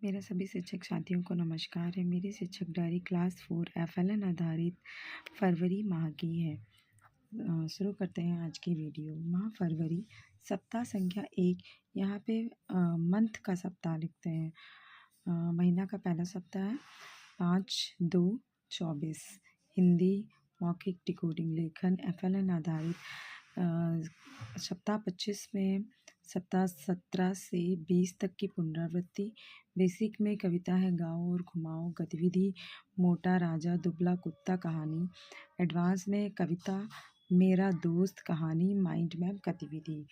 मेरे सभी शिक्षक साथियों को नमस्कार है। मेरी शिक्षक डायरी क्लास 4 एफएलएन आधारित फरवरी माह की है। शुरू करते हैं आज की वीडियो। माह फरवरी, सप्ताह संख्या 1। यहाँ पे मंथ का सप्ताह लिखते हैं। महीना का पहला सप्ताह है 5/2/24। हिंदी मौखिक डिकोडिंग लेखन एफएलएन आधारित। सप्ताह 25 में सप्ताह 17 से 20 तक की पुनरावृत्ति। बेसिक में कविता है गाओ और घुमाओ। गतिविधि मोटा राजा दुबला कुत्ता कहानी। एडवांस में कविता मेरा दोस्त कहानी माइंड मैप गतिविधि।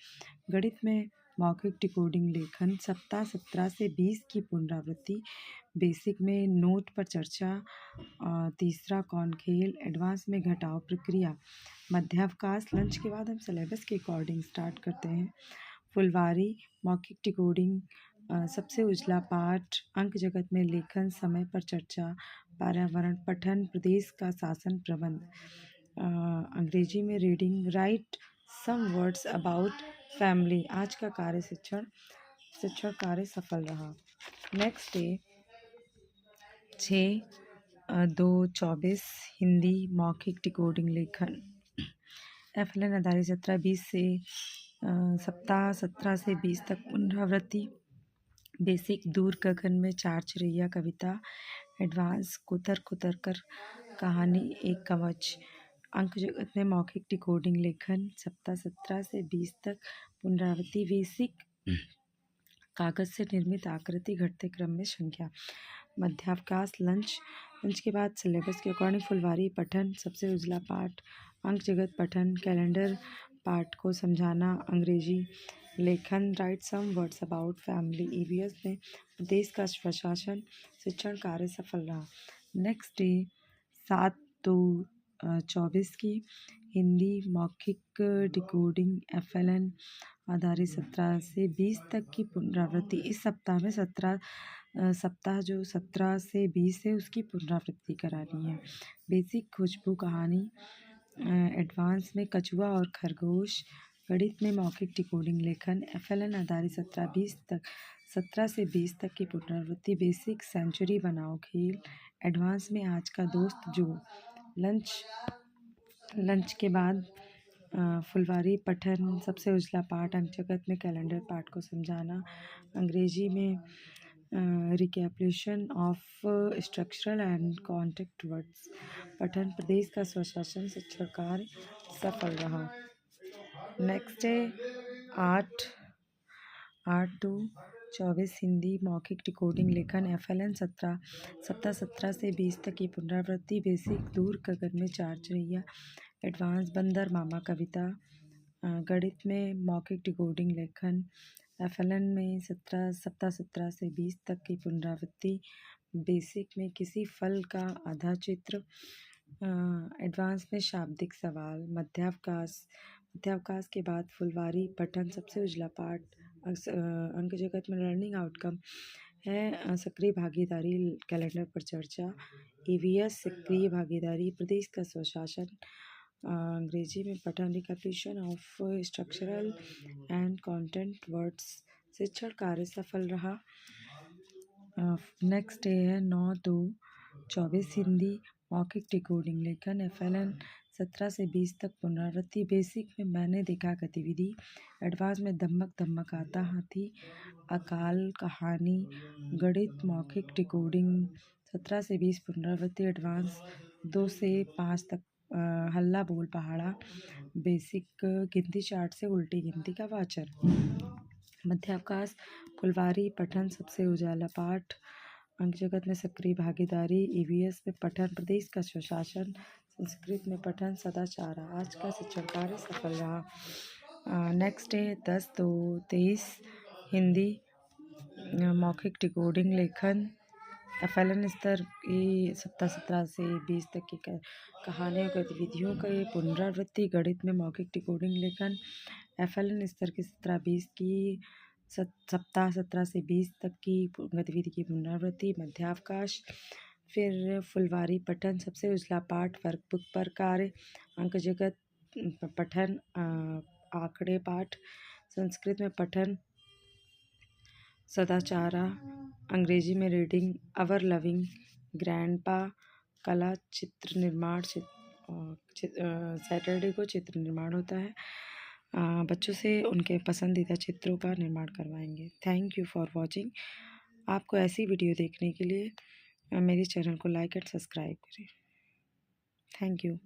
गणित में मौखिक डिकोडिंग लेखन सप्ताह 17 से 20 की पुनरावृत्ति। बेसिक में नोट पर चर्चा। तीसरा कौन खेल। एडवांस में घटाओ प्रक्रिया। मध्यावकाश लंच के बाद हम सिलेबस के अकॉर्डिंग स्टार्ट करते हैं। फुलवारी मौखिक डिकोडिंग सबसे उजला पाठ। अंक जगत में लेखन समय पर चर्चा। पर्यावरण पठन प्रदेश का शासन प्रबंध। अंग्रेजी में reading write some words about family. आज का कार्य शिक्षण कार्य सफल रहा। नेक्स्ट डे 6/2/24 हिंदी मौखिक डिकोडिंग लेखन एफएलएन आधारित 17-20 से सप्ताह 17 से 20 तक पुनरावृत्ति। बेसिक दूर गगन में चार चिड़ैया कविता। एडवांस कुतर कुतर कर कहानी एक कवच। अंक जगत में मौखिक डिकोडिंग लेखन सप्ताह 17 से 20 तक पुनरावृत्ति। बेसिक कागज से निर्मित आकृति घटते क्रम में संख्या। मध्यावकाश लंच के बाद सिलेबस के अकॉर्डिंग फुलवारी पठन सबसे उजला पाठ। अंक जगत पठन कैलेंडर पाठ को समझाना। अंग्रेजी लेखन write some words about family. EVS में प्रदेश का प्रशासन शिक्षण कार्य सफल रहा। नेक्स्ट डे 7/2/24 की हिंदी मौखिक डिकोडिंग एफएलएन आधारित 17 से 20 तक की पुनरावृत्ति। इस सप्ताह में 17 से 20 है उसकी पुनरावृत्ति करानी है। बेसिक खुशबू कहानी। एडवांस में कछुआ और खरगोश। गणित में मौखिक डिकोडिंग लेखन एफएलएन आधारित 17 से 20 तक की पुनरावृत्ति। बेसिक सेंचुरी बनाओ खेल। एडवांस में आज का दोस्त जो। लंच के बाद फुलवारी पठन सबसे उजला पाठ। अंक जगत में कैलेंडर पाठ को समझाना। अंग्रेजी में recapitulation of structural and content words पठन प्रदेश का स्वशासन शिक्षण कार्य सफल रहा। नेक्स्ट है 8/2/24 हिंदी मौखिक डिकोडिंग लेखन एफएलएन सप्ताह 17 से 20 तक की पुनरावृत्ति। बेसिक दूर गगन में चार चिड़ैया। एडवांस बंदर मामा कविता। गणित में मौखिक डिकोडिंग लेखन एफएलएन में सप्ताह 17 से 20 तक की पुनरावृत्ति। बेसिक में किसी फल का आधा चित्र। एडवांस में शाब्दिक सवाल। मध्यावकाश के बाद फुलवारी पठन सबसे उजला पाठ। अंक जगत में लर्निंग आउटकम है सक्रिय भागीदारी कैलेंडर पर चर्चा। ईवीएस सक्रिय भागीदारी प्रदेश का स्वशासन। अंग्रेजी में पठन recapitulation of structural and content words शिक्षण कार्य सफल रहा। नेक्स्ट डे है 9/2/24 हिंदी मौखिक डिकोडिंग लेखन एफएलएन 17 से 20 तक पुनरावृत्ति। बेसिक में मैंने देखा गतिविधि। एडवांस में धमक धमक आता हाथी अकाल कहानी। गणित मौखिक डिकोडिंग 17 से 20 पुनरावृत्ति। एडवांस 2 से 5 तक हल्ला बोल पहाड़ा। बेसिक गिनती चार्ट से उल्टी गिनती का वाचन। मध्यावकाश फुलवारी पठन सबसे उजाला पाठ। अंक जगत में सक्रिय भागीदारी। ईवीएस में पठन प्रदेश का स्वशासन। संस्कृत में पठन सदाचार। आज का शिक्षण कार्य सफल रहा। नेक्स्ट डे 10/2/23 हिंदी मौखिक डिकोडिंग लेखन एफएलएन स्तर की सप्ताह 17 से 20 तक की कहानियों गतिविधियों का ये पुनरावृत्ति। गणित में मौखिक डिकोडिंग लेखन एफएलएन स्तर की 17-20 की सप्ताह 17 से 20 तक की गतिविधि की पुनरावृत्ति। मध्यावकाश फिर फुलवारी पठन सबसे उजला पाठ वर्कबुक पर कार्य। अंक जगत पठन आंकड़े पाठ। संस्कृत में पठन सदाचारा, अंग्रेजी में रीडिंग, अवर लविंग ग्रैंडपा, कला चित्र निर्माण, सैटरडे को चित्र निर्माण होता है। बच्चों से उनके पसंदीदा चित्रों का निर्माण करवाएंगे। Thank you for watching. आपको ऐसी वीडियो देखने के लिए मेरे चैनल को लाइक एंड सब्सक्राइब करें। Thank you.